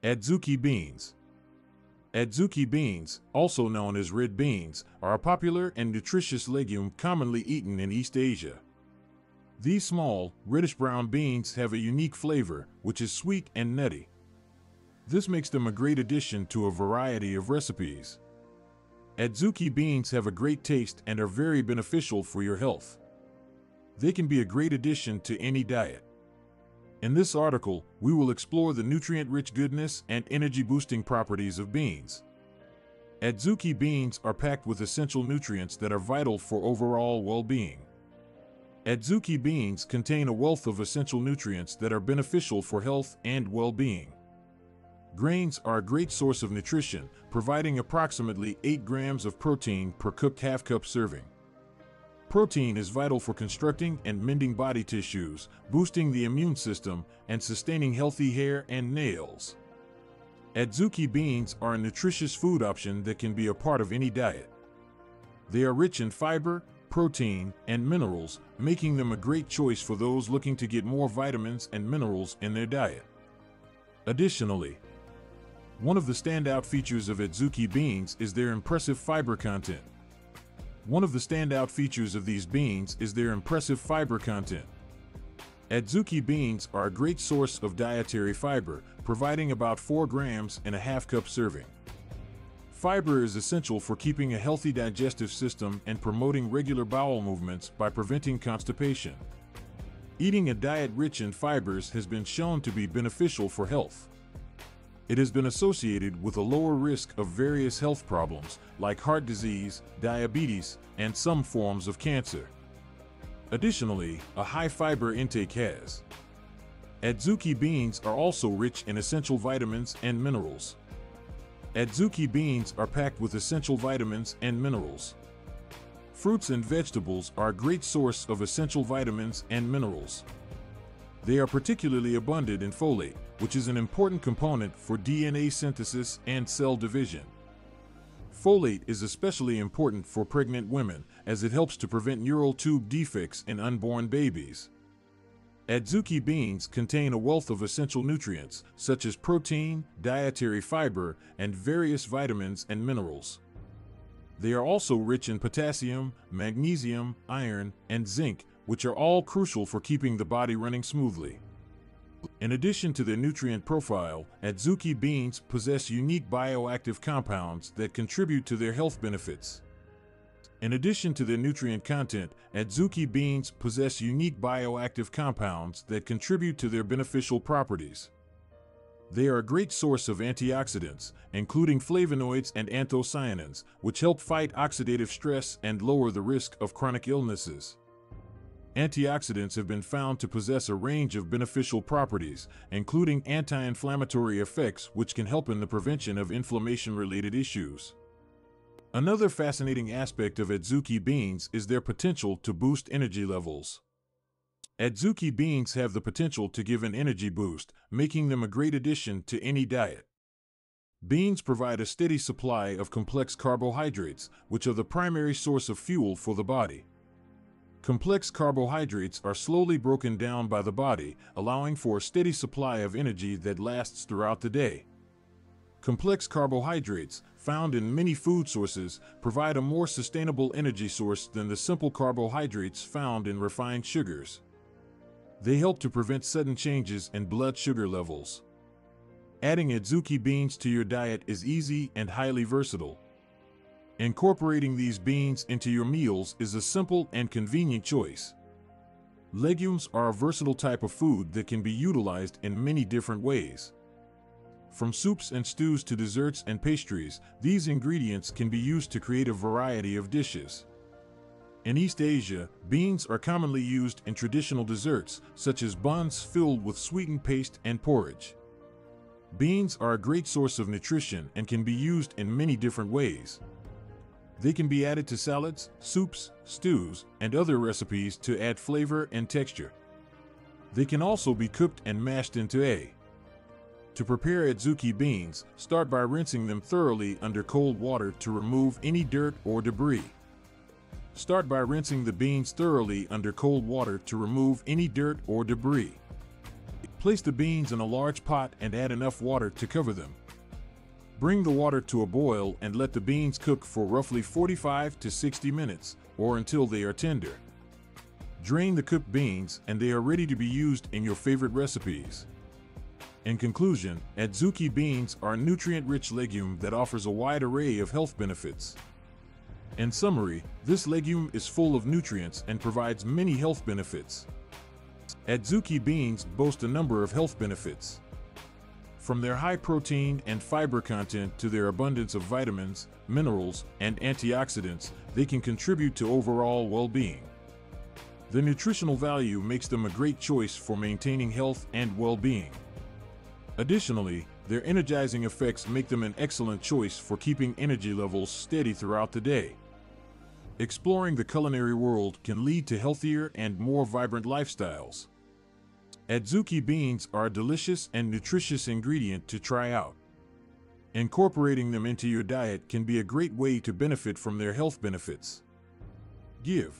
Adzuki beans. Adzuki beans, also known as red beans, are a popular and nutritious legume commonly eaten in East Asia. These small, reddish-brown beans have a unique flavor, which is sweet and nutty. This makes them a great addition to a variety of recipes. Adzuki beans have a great taste and are very beneficial for your health. They can be a great addition to any diet. In this article, we will explore the nutrient-rich goodness and energy-boosting properties of beans. Adzuki beans are packed with essential nutrients that are vital for overall well-being. Adzuki beans contain a wealth of essential nutrients that are beneficial for health and well-being. Grains are a great source of nutrition, providing approximately 8 grams of protein per cooked half-cup serving. Protein is vital for constructing and mending body tissues, boosting the immune system, and sustaining healthy hair and nails. Adzuki beans are a nutritious food option that can be a part of any diet. They are rich in fiber, protein, and minerals, making them a great choice for those looking to get more vitamins and minerals in their diet. Additionally, one of the standout features of Adzuki beans is their impressive fiber content. Adzuki beans are a great source of dietary fiber, providing about 4 grams in a half-cup serving. Fiber is essential for keeping a healthy digestive system and promoting regular bowel movements by preventing constipation. Eating a diet rich in fibers has been shown to be beneficial for health. It has been associated with a lower risk of various health problems like heart disease, diabetes, and some forms of cancer. Additionally, a high fiber intake has. Adzuki beans are also rich in essential vitamins and minerals. Adzuki beans are packed with essential vitamins and minerals. Fruits and vegetables are a great source of essential vitamins and minerals. They are particularly abundant in folate, which is an important component for DNA synthesis and cell division. Folate is especially important for pregnant women, as it helps to prevent neural tube defects in unborn babies. Adzuki beans contain a wealth of essential nutrients, such as protein, dietary fiber, and various vitamins and minerals. They are also rich in potassium, magnesium, iron, and zinc, which are all crucial for keeping the body running smoothly. In addition to their nutrient profile, Adzuki beans possess unique bioactive compounds that contribute to their health benefits. In addition to their nutrient content, Adzuki beans possess unique bioactive compounds that contribute to their beneficial properties. They are a great source of antioxidants, including flavonoids and anthocyanins, which help fight oxidative stress and lower the risk of chronic illnesses. Antioxidants have been found to possess a range of beneficial properties, including anti-inflammatory effects which can help in the prevention of inflammation-related issues. Another fascinating aspect of Adzuki beans is their potential to boost energy levels. Adzuki beans have the potential to give an energy boost, making them a great addition to any diet. Beans provide a steady supply of complex carbohydrates, which are the primary source of fuel for the body. Complex carbohydrates are slowly broken down by the body, allowing for a steady supply of energy that lasts throughout the day. Complex carbohydrates, found in many food sources, provide a more sustainable energy source than the simple carbohydrates found in refined sugars. They help to prevent sudden changes in blood sugar levels. Adding Adzuki beans to your diet is easy and highly versatile. Incorporating these beans into your meals is a simple and convenient choice. Legumes are a versatile type of food that can be utilized in many different ways. From soups and stews to desserts and pastries, these ingredients can be used to create a variety of dishes. In East Asia, beans are commonly used in traditional desserts, such as buns filled with sweetened paste and porridge. Beans are a great source of nutrition and can be used in many different ways. They can be added to salads, soups, stews, and other recipes to add flavor and texture. They can also be cooked and mashed into a. To prepare Adzuki beans, start by rinsing them thoroughly under cold water to remove any dirt or debris. Start by rinsing the beans thoroughly under cold water to remove any dirt or debris. Place the beans in a large pot and add enough water to cover them. Bring the water to a boil and let the beans cook for roughly 45 to 60 minutes, or until they are tender. Drain the cooked beans and they are ready to be used in your favorite recipes. In conclusion, Adzuki beans are a nutrient-rich legume that offers a wide array of health benefits. In summary, this legume is full of nutrients and provides many health benefits. Adzuki beans boast a number of health benefits. From their high protein and fiber content to their abundance of vitamins, minerals, and antioxidants, they can contribute to overall well-being. The nutritional value makes them a great choice for maintaining health and well-being. Additionally, their energizing effects make them an excellent choice for keeping energy levels steady throughout the day. Exploring the culinary world can lead to healthier and more vibrant lifestyles. Adzuki beans are a delicious and nutritious ingredient to try out. Incorporating them into your diet can be a great way to benefit from their health benefits. Give